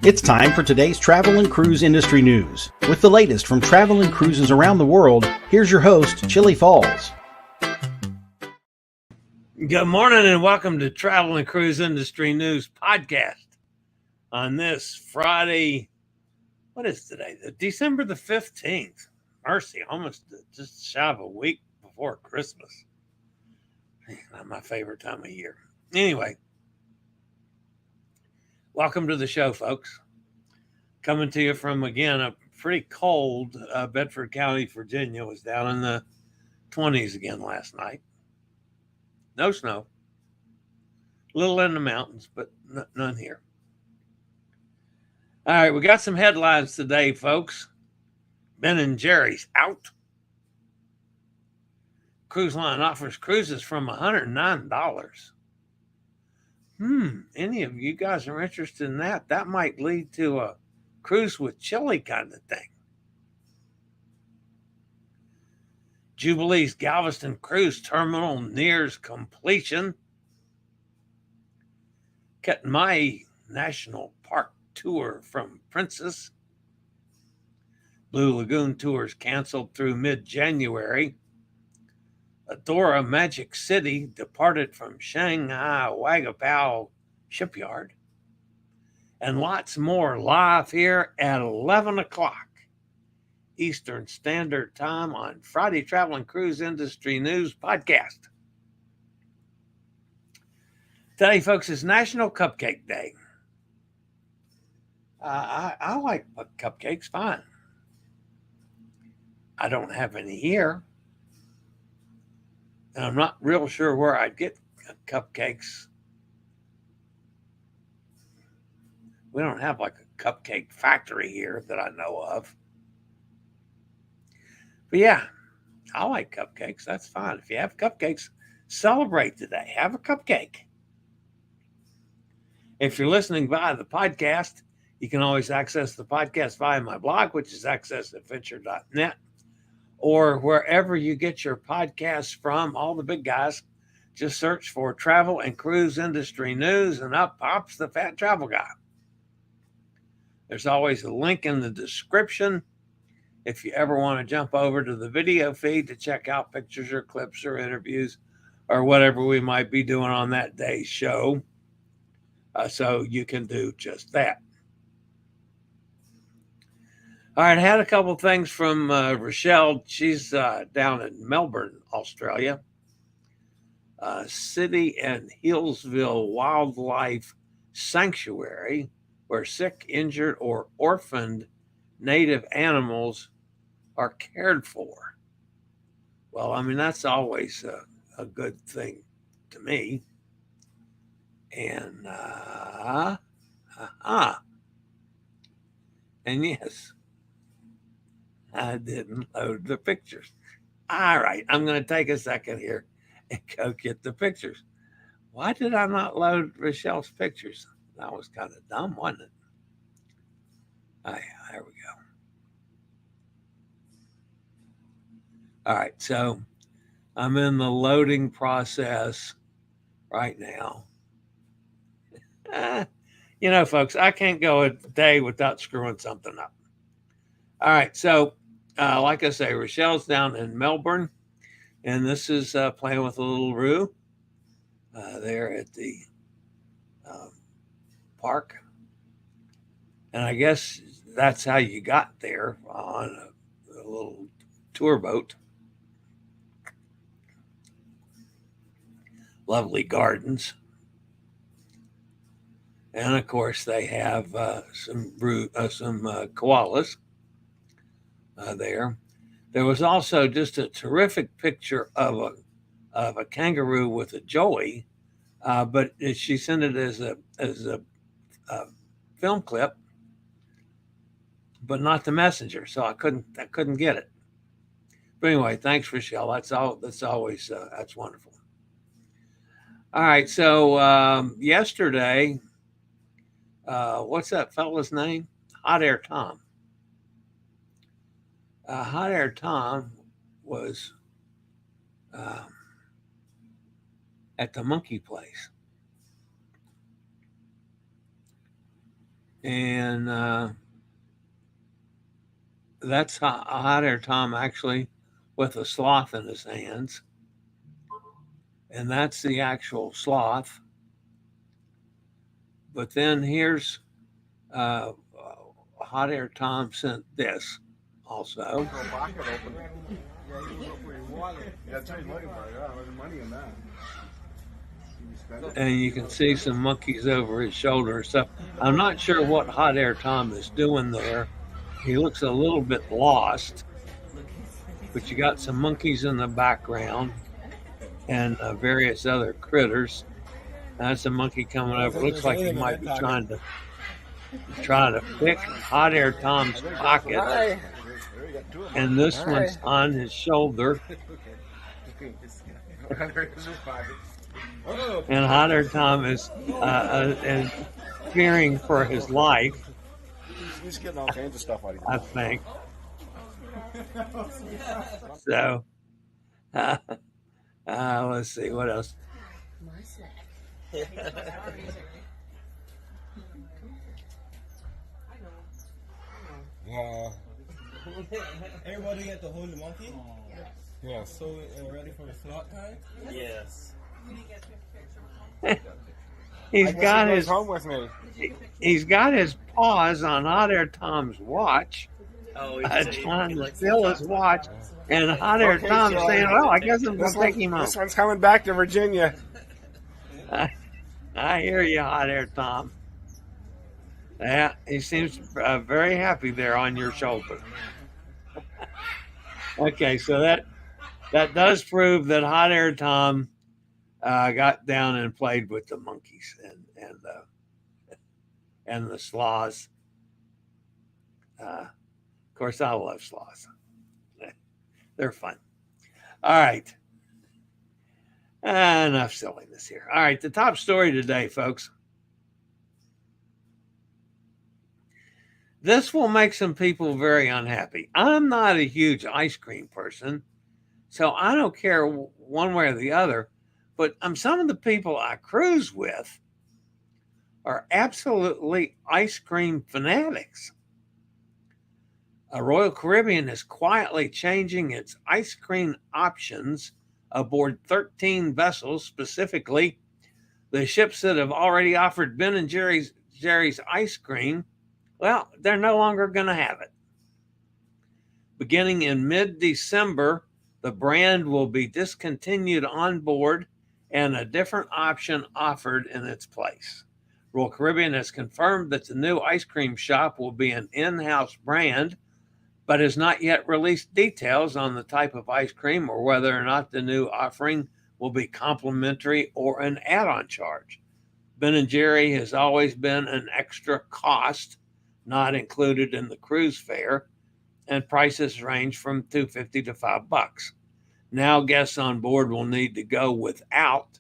It's time for today's travel and cruise industry news. With the latest from travel and cruises around the world, here's your host, Chillie Falls. Good morning and welcome to Travel and Cruise Industry News Podcast on this Friday. What is today? December the 15th. Mercy, almost just shy of a week before Christmas. Not my favorite time of year. Anyway, welcome to the show, folks. Coming to you from, again, a pretty cold Bedford County, Virginia. It was down in the 20s again last night. No snow. A little in the mountains, but none here. All right, we got some headlines today, folks. Ben and Jerry's out. Cruise line offers cruises from $109. Any of you guys are interested in that? That might lead to a cruise with chili kind of thing. Jubilee's Galveston cruise terminal nears completion. Katmai National Park tour from Princess. Blue Lagoon tours canceled through mid-January. Adora Magic City departed from Shanghai Waigaoqiao shipyard. And lots more live here at 11 o'clock Eastern Standard Time on Friday Travel and Cruise Industry News Podcast. Today, folks, is National Cupcake Day. I like cupcakes, fine. I don't have any here. And I'm not real sure where I'd get cupcakes. We don't have like a cupcake factory here that I know of. But yeah, I like cupcakes. That's fine. If you have cupcakes, celebrate today. Have a cupcake. If you're listening via the podcast, you can always access the podcast via my blog, which is accessadventure.net, or wherever you get your podcasts from. All the big guys, just search for Travel and Cruise Industry News, and up pops the Fat Travel Guy. There's always a link in the description if you ever want to jump over to the video feed to check out pictures or clips or interviews or whatever we might be doing on that day's show. So you can do just that. All right, I had a couple things from Rochelle. She's down in Melbourne, Australia. City and Hillsville Wildlife Sanctuary, where sick, injured, or orphaned native animals are cared for. Well, I mean, that's always a good thing to me. And, and yes, I didn't load the pictures. All right, I'm going to take a second here and go get the pictures. Why did I not load Rochelle's pictures? That was kind of dumb, wasn't it? Oh, yeah, there we go. All right, so I'm in the loading process right now. You know, folks, I can't go a day without screwing something up. All right, so like I say, Rochelle's down in Melbourne, and this is Playing with a Little Roo there at the park. And I guess that's how you got there on a little tour boat. Lovely gardens. And of course, they have some koalas there. There was also just a terrific picture of a kangaroo with a joey, but she sent it as a film clip, but not the messenger, so I couldn't get it. But anyway, thanks, Rochelle. That's always that's wonderful. All right, so yesterday. What's that fella's name? Hot Air Tom. Hot Air Tom was at the monkey place. And that's a hot air Tom actually with a sloth in his hands. And that's the actual sloth. But then here's hot air Tom sent this also. And you can see some monkeys over his shoulder and stuff. I'm not sure what hot air Tom is doing there. He looks a little bit lost, but you got some monkeys in the background and various other critters. That's a monkey coming over. Looks like he might be trying to pick hot air Tom's pocket. And this one's on his shoulder. And hot air Tom is fearing for his life. He's getting all kinds of stuff out of I think. So, let's see what else. Yeah. Everybody get to hold the monkey? Yes. So ready for the slot time? Yes. He's got his home with me. He's got his paws on hot air Tom's watch. Oh, Trying to steal his watch, and hot air Tom's saying, "Well, I guess I'm going to take him home." This one's coming back to Virginia. I hear you, hot air Tom. Yeah, he seems very happy there on your shoulder. Okay, so that does prove that hot air Tom got down and played with the monkeys and the sloths. Of course, I love sloths. They're fun. All right. Enough silliness here. All right, the top story today, folks. This will make some people very unhappy. I'm not a huge ice cream person, so I don't care one way or the other, but some of the people I cruise with are absolutely ice cream fanatics. Royal Caribbean is quietly changing its ice cream options aboard 13 vessels, specifically the ships that have already offered Ben and Jerry's ice cream. Well, they're no longer going to have it. Beginning in mid-December, the brand will be discontinued on board and a different option offered in its place. Royal Caribbean has confirmed that the new ice cream shop will be an in-house brand, but has not yet released details on the type of ice cream or whether or not the new offering will be complimentary or an add-on charge. Ben & Jerry has always been an extra cost, not included in the cruise fare, and prices range from $2.50 to $5. Now guests on board will need to go without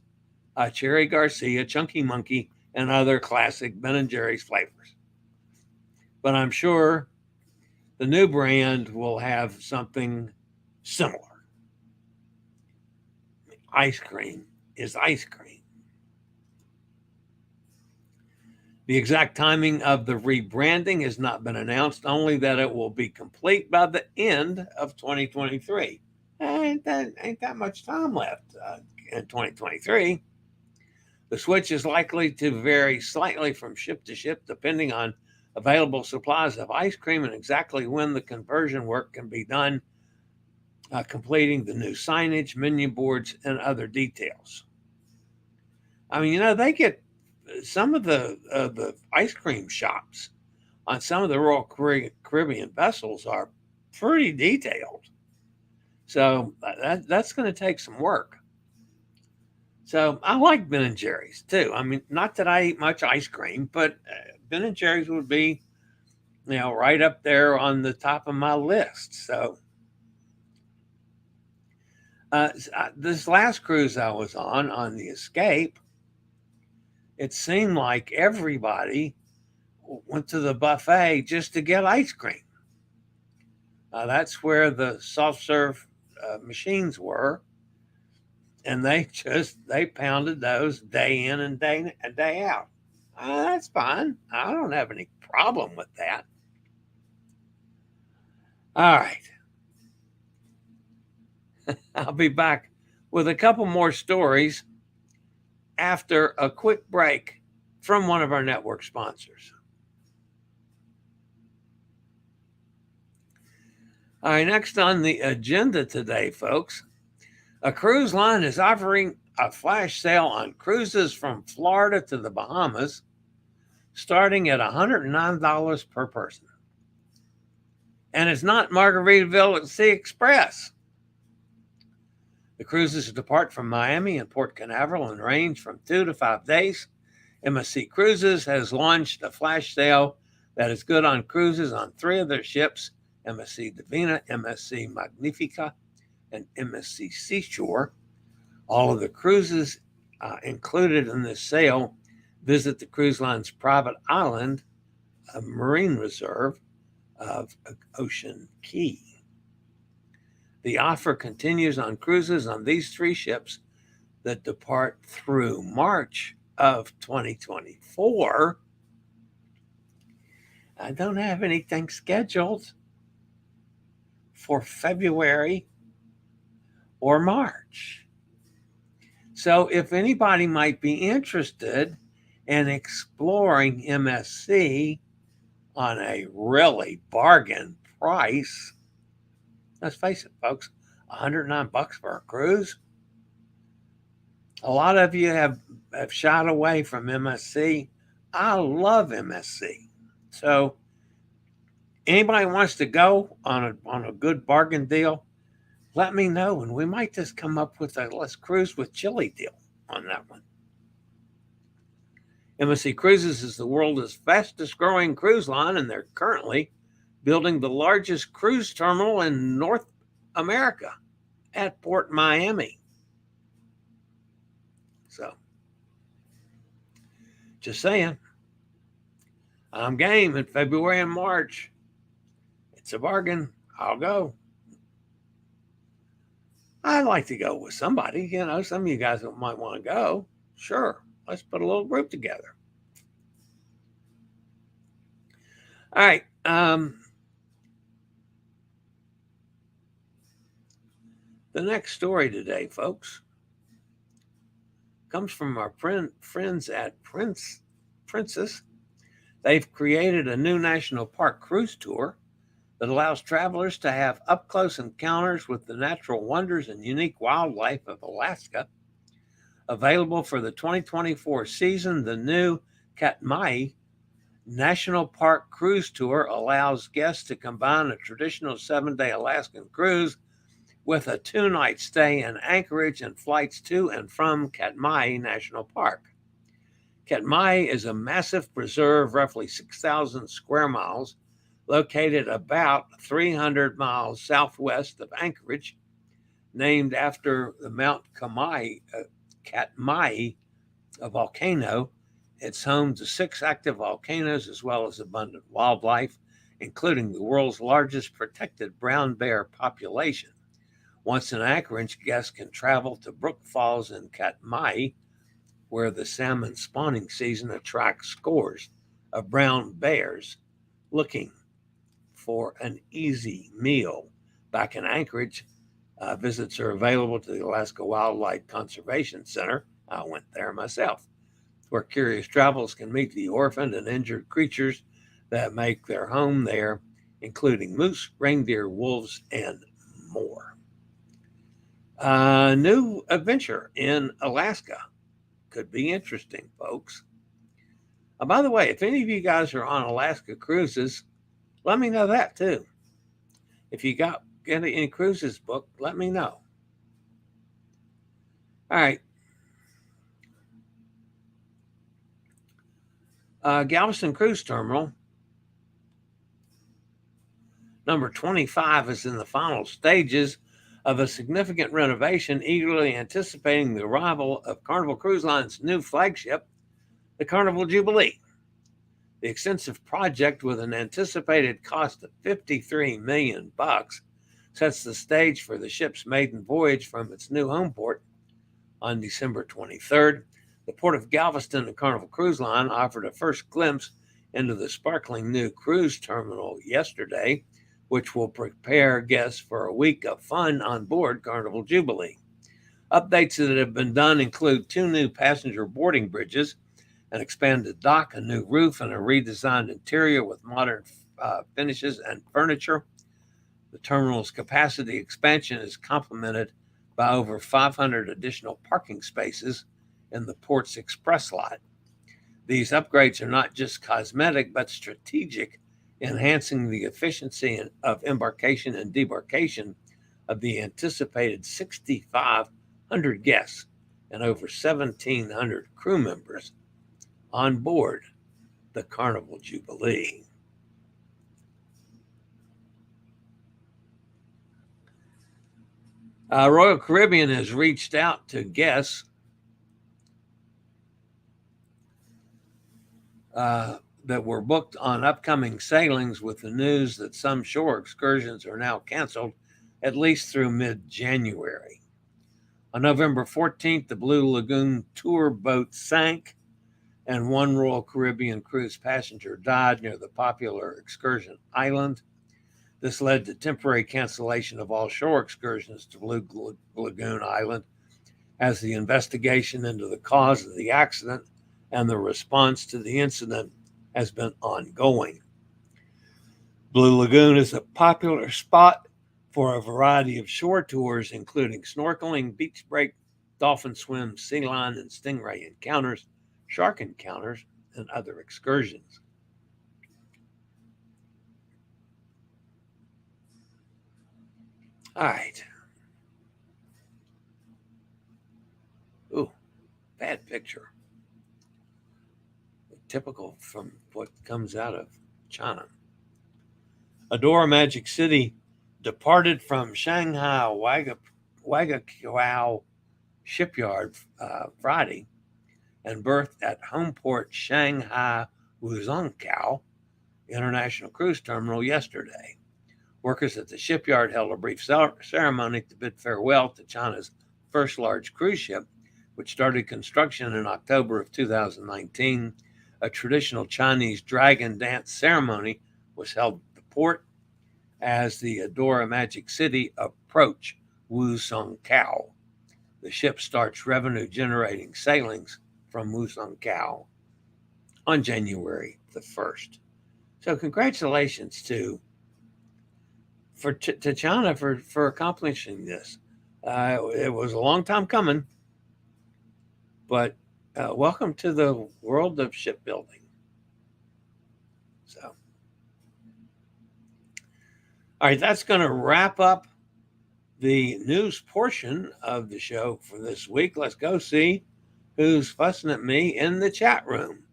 a Cherry Garcia, Chunky Monkey, and other classic Ben & Jerry's flavors. But I'm sure the new brand will have something similar. Ice cream is ice cream. The exact timing of the rebranding has not been announced, only that it will be complete by the end of 2023. Ain't that much time left in 2023. The switch is likely to vary slightly from ship to ship, depending on available supplies of ice cream and exactly when the conversion work can be done, completing the new signage, menu boards, and other details. I mean, they get some of the ice cream shops on some of the Royal Caribbean vessels are pretty detailed. So that's going to take some work. So I like Ben & Jerry's too. I mean, not that I eat much ice cream, but Ben & Jerry's would be, right up there on the top of my list. So this last cruise I was on the Escape, it seemed like everybody went to the buffet just to get ice cream. That's where the soft serve machines were. And they pounded those day in and day out. That's fine. I don't have any problem with that. All right. I'll be back with a couple more stories after a quick break from one of our network sponsors. All right, next on the agenda today, folks, a cruise line is offering a flash sale on cruises from Florida to the Bahamas, starting at $109 per person. And it's not Margaritaville at Sea Express. The cruises depart from Miami and Port Canaveral and range from 2 to 5 days. MSC Cruises has launched a flash sale that is good on cruises on 3 of their ships, MSC Divina, MSC Magnifica, and MSC Seashore. All of the cruises included in this sale visit the cruise line's private island, a marine reserve of Ocean Key. The offer continues on cruises on these 3 ships that depart through March of 2024. I don't have anything scheduled for February or March. So if anybody might be interested in exploring MSC on a really bargain price, let's face it, folks, $109 for a cruise. A lot of you have shied away from MSC. I love MSC. So anybody wants to go on a good bargain deal, let me know, and we might just come up with a let's cruise with Chillie deal on that one. MSC Cruises is the world's fastest growing cruise line, and they're currently building the largest cruise terminal in North America at Port Miami. So, just saying, I'm game in February and March. It's a bargain. I'll go. I'd like to go with somebody. You know, some of you guys might want to go. Sure. Let's put a little group together. All right. The next story today, folks, comes from our friends at Princess. They've created a new national park cruise tour that allows travelers to have up-close encounters with the natural wonders and unique wildlife of Alaska. Available for the 2024 season, the new Katmai National Park Cruise Tour allows guests to combine a traditional 7-day Alaskan cruise with a 2-night stay in Anchorage and flights to and from Katmai National Park. Katmai is a massive preserve, roughly 6,000 square miles, located about 300 miles southwest of Anchorage, named after the Mount Katmai, a volcano. It's home to 6 active volcanoes as well as abundant wildlife, including the world's largest protected brown bear population. Once in Anchorage, guests can travel to Brook Falls in Katmai, where the salmon spawning season attracts scores of brown bears looking for an easy meal. Back in Anchorage, visits are available to the Alaska Wildlife Conservation Center. I went there myself, where curious travelers can meet the orphaned and injured creatures that make their home there, including moose, reindeer, wolves, and more. A new adventure in Alaska could be interesting, folks. By the way, if any of you guys are on Alaska cruises, let me know that too. If you got any cruises booked, let me know. All right. Galveston Cruise Terminal number 25 is in the final stages of a significant renovation, eagerly anticipating the arrival of Carnival Cruise Line's new flagship, the Carnival Jubilee. The extensive project, with an anticipated cost of $53 million, sets the stage for the ship's maiden voyage from its new home port on December 23rd. The Port of Galveston and Carnival Cruise Line offered a first glimpse into the sparkling new cruise terminal yesterday, which will prepare guests for a week of fun on board Carnival Jubilee. Updates that have been done include 2 new passenger boarding bridges, an expanded dock, a new roof, and a redesigned interior with modern finishes and furniture. The terminal's capacity expansion is complemented by over 500 additional parking spaces in the port's express lot. These upgrades are not just cosmetic, but strategic, enhancing the efficiency of embarkation and debarkation of the anticipated 6,500 guests and over 1,700 crew members on board the Carnival Jubilee. Royal Caribbean has reached out to guests that were booked on upcoming sailings with the news that some shore excursions are now canceled, at least through mid-January. On November 14th, the Blue Lagoon tour boat sank and 1 Royal Caribbean cruise passenger died near the popular excursion island. This led to temporary cancellation of all shore excursions to Blue Lagoon Island as the investigation into the cause of the accident and the response to the incident has been ongoing. Blue Lagoon is a popular spot for a variety of shore tours, including snorkeling, beach break, dolphin swim, sea lion and stingray encounters, shark encounters, and other excursions. All right. Ooh, bad picture. Typical from what comes out of China. Adora Magic City departed from Shanghai Waigaoqiao shipyard Friday and berthed at home port Shanghai Waigaoqiao International Cruise Terminal yesterday. Workers at the shipyard held a brief ceremony to bid farewell to China's first large cruise ship, which started construction in October of 2019. A traditional Chinese dragon dance ceremony was held at the port as the Adora Magic City approached Waigaoqiao. The ship starts revenue-generating sailings from Waigaoqiao on January the 1st. So congratulations to China for accomplishing this. It was a long time coming, but welcome to the world of shipbuilding. So, all right, that's going to wrap up the news portion of the show for this week. Let's go see who's fussing at me in the chat room.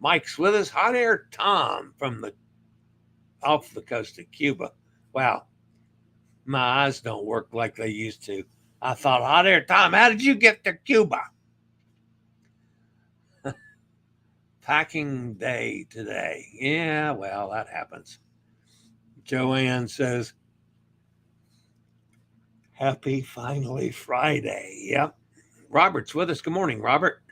Mike's with us. Hot Air Tom from off the coast of Cuba. Wow, my eyes don't work like they used to. I thought, Hot Air Tom, how did you get to Cuba? Packing day today. Yeah, well, that happens. Joanne says, happy finally Friday. Yep. Robert's with us. Good morning, Robert.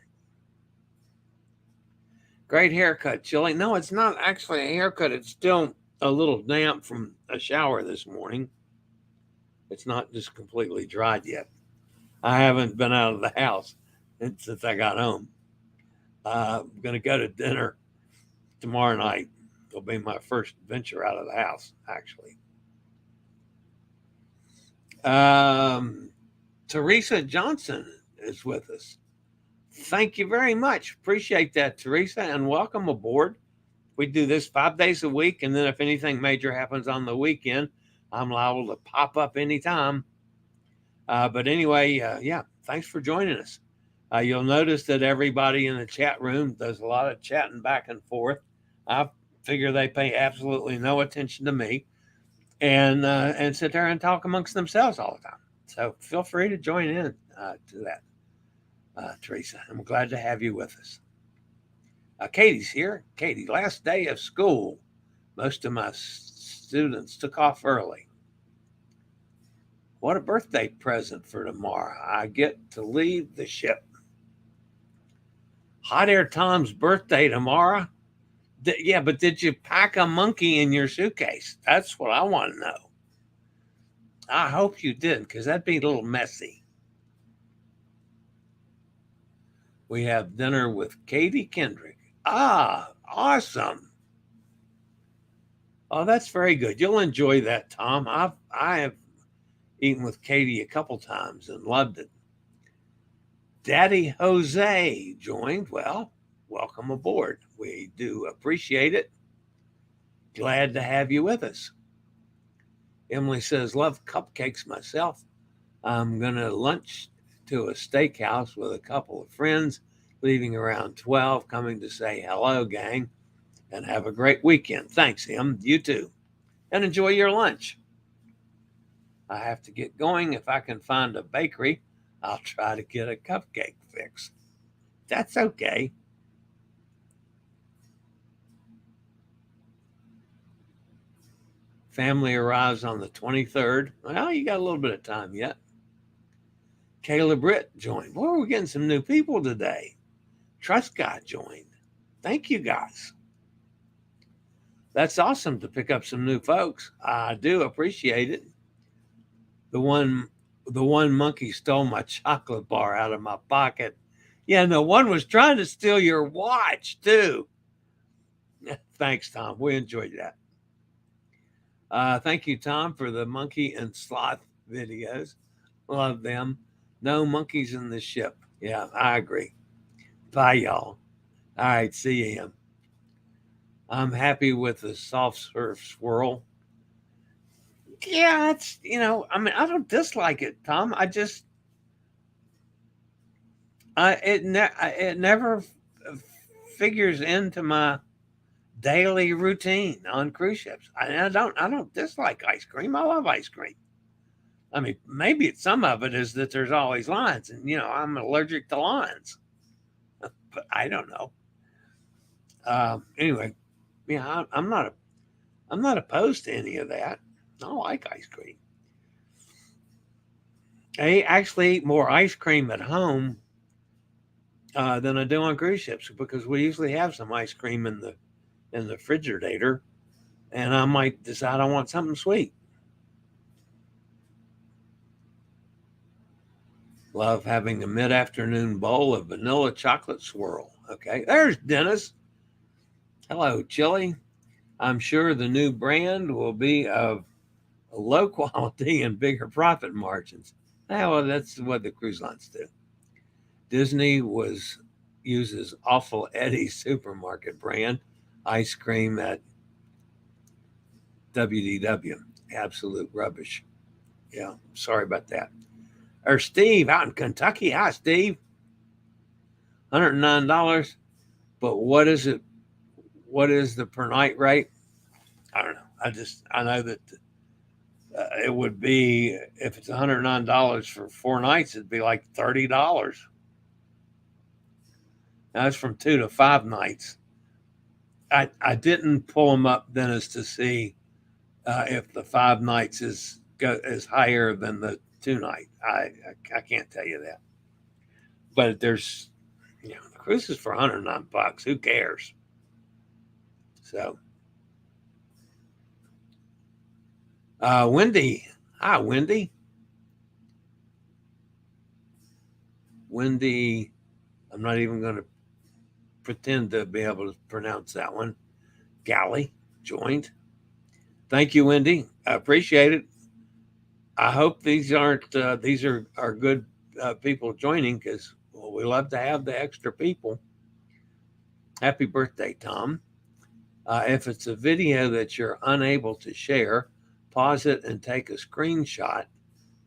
Great haircut, Chillie. No, it's not actually a haircut. It's still a little damp from a shower this morning. It's not just completely dried yet. I haven't been out of the house since I got home. I'm going to go to dinner tomorrow night. It'll be my first venture out of the house, actually. Teresa Johnson is with us. Thank you very much. Appreciate that, Teresa, and welcome aboard. We do this 5 days a week, and then if anything major happens on the weekend, I'm liable to pop up anytime. But anyway, yeah, thanks for joining us. You'll notice that everybody in the chat room does a lot of chatting back and forth. I figure they pay absolutely no attention to me and sit there and talk amongst themselves all the time. So feel free to join in to that, Teresa. I'm glad to have you with us. Katie's here. Katie, last day of school. Most of my students took off early. What a birthday present for tomorrow. I get to leave the ship. Hot Air Tom's birthday tomorrow. Yeah, but did you pack a monkey in your suitcase? That's what I want to know. I hope you did, because that'd be a little messy. We have dinner with Katie Kendrick. Ah, awesome. Oh, that's very good. You'll enjoy that, Tom. I have eaten with Katie a couple times and loved it. Daddy Jose joined. Well, welcome aboard. We do appreciate it. Glad to have you with us. Emily says, love cupcakes myself. I'm going to lunch to a steakhouse with a couple of friends, leaving around 12, coming to say hello, gang, and have a great weekend. Thanks, Em. You too. And enjoy your lunch. I have to get going. If I can find a bakery, I'll try to get a cupcake fix. That's okay. Family arrives on the 23rd. Well, you got a little bit of time yet. Kayla Britt joined. Boy, we're getting some new people today. Trust God joined. Thank you, guys. That's awesome to pick up some new folks. I do appreciate it. The one monkey stole my chocolate bar out of my pocket. Yeah, and the one was trying to steal your watch, too. Thanks, Tom. We enjoyed that. Thank you, Tom, for the monkey and sloth videos. Love them. No monkeys in the ship. Yeah, I agree. Bye, y'all. All right, see you. I'm happy with the soft surf swirl. Yeah, it's, I don't dislike it, Tom. It never figures into my daily routine on cruise ships. I don't dislike ice cream. I love ice cream. I mean, maybe some of it is that there's always lines, and I'm allergic to lines. But I don't know. Anyway, yeah, I'm not opposed to any of that. I like ice cream. I actually eat more ice cream at home than I do on cruise ships, because we usually have some ice cream in the refrigerator, and I might decide I want something sweet. Love having a mid-afternoon bowl of vanilla chocolate swirl. Okay, there's Dennis. Hello, Chillie. I'm sure the new brand will be of low quality and bigger profit margins. Well, that's what the cruise lines do. Disney uses Awful Eddie's supermarket brand ice cream at WDW. Absolute rubbish. Yeah, sorry about that. Or Steve out in Kentucky. Hi, Steve. $109. But what is it? What is the per night rate? I don't know. I know that it would be, if it's $109 for 4 nights, it'd be like $30. Now it's from 2 to 5 nights. I didn't pull them up, Dennis, to see if the 5 nights is higher than the 2 night. I can't tell you that. But there's, the cruise is for $109. Who cares? So, Wendy. Hi, Wendy. Wendy, I'm not even going to pretend to be able to pronounce that one. Galley joined. Thank you, Wendy. I appreciate it. I hope these aren't, these are good people joining, because we love to have the extra people. Happy birthday, Tom. If it's a video that you're unable to share, pause it and take a screenshot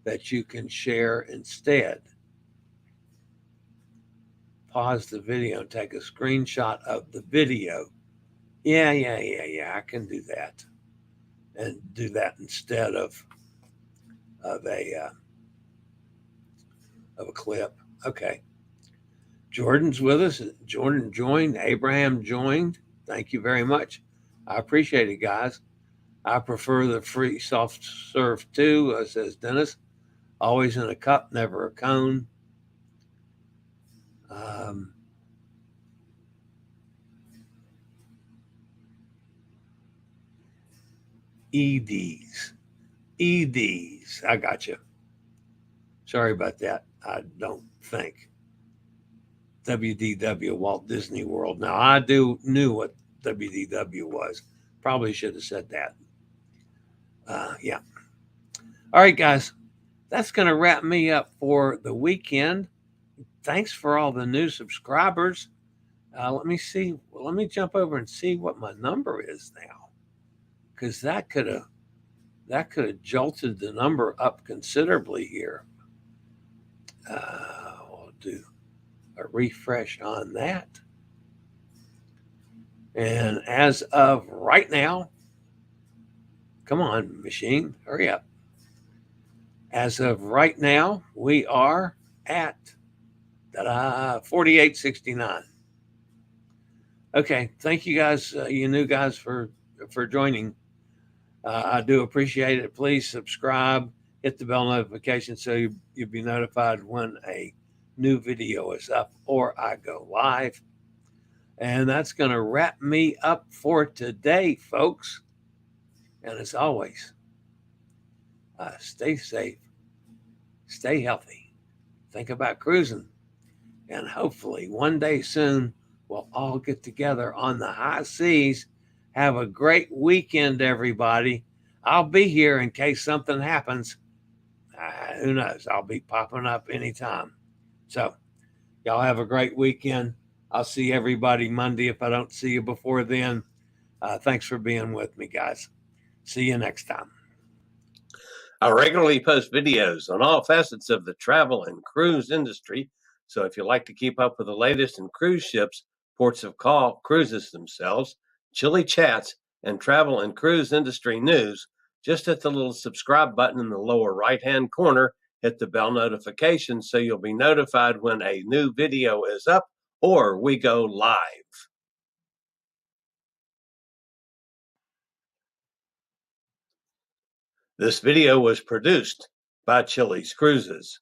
that you can share instead. Pause the video and take a screenshot of the video. Yeah, I can do that. And do that instead of a clip. Okay. Jordan's with us. Jordan joined. Abraham joined. Thank you very much. I appreciate it, guys. I prefer the free soft serve too, says Dennis. Always in a cup, never a cone. EDs. EDs. I got you. Sorry about that. I don't think. WDW, Walt Disney World. Now, I knew what WDW was. Probably should have said that. Yeah. All right, guys. That's going to wrap me up for the weekend. Thanks for all the new subscribers. Let me see. Well, let me jump over and see what my number is now, because that could have jolted the number up considerably here. We'll do a refresh on that. And as of right now, come on, machine, hurry up. As of right now, we are at 4869. Okay, thank you guys, you new guys, for joining. I do appreciate it. Please subscribe, hit the bell notification so you'll be notified when a new video is up or I go live. And that's going to wrap me up for today, folks. And as always, stay safe, stay healthy, think about cruising, and hopefully one day soon we'll all get together on the high seas. Have a great weekend, everybody. I'll be here in case something happens. Who knows? I'll be popping up anytime. So y'all have a great weekend. I'll see everybody Monday if I don't see you before then. Thanks for being with me, guys. See you next time. I regularly post videos on all facets of the travel and cruise industry. So if you like to keep up with the latest in cruise ships, ports of call, cruises themselves, Chillie chats, and travel and cruise industry news, just hit the little subscribe button in the lower right-hand corner, hit the bell notification so you'll be notified when a new video is up or we go live. This video was produced by Chilliescruises.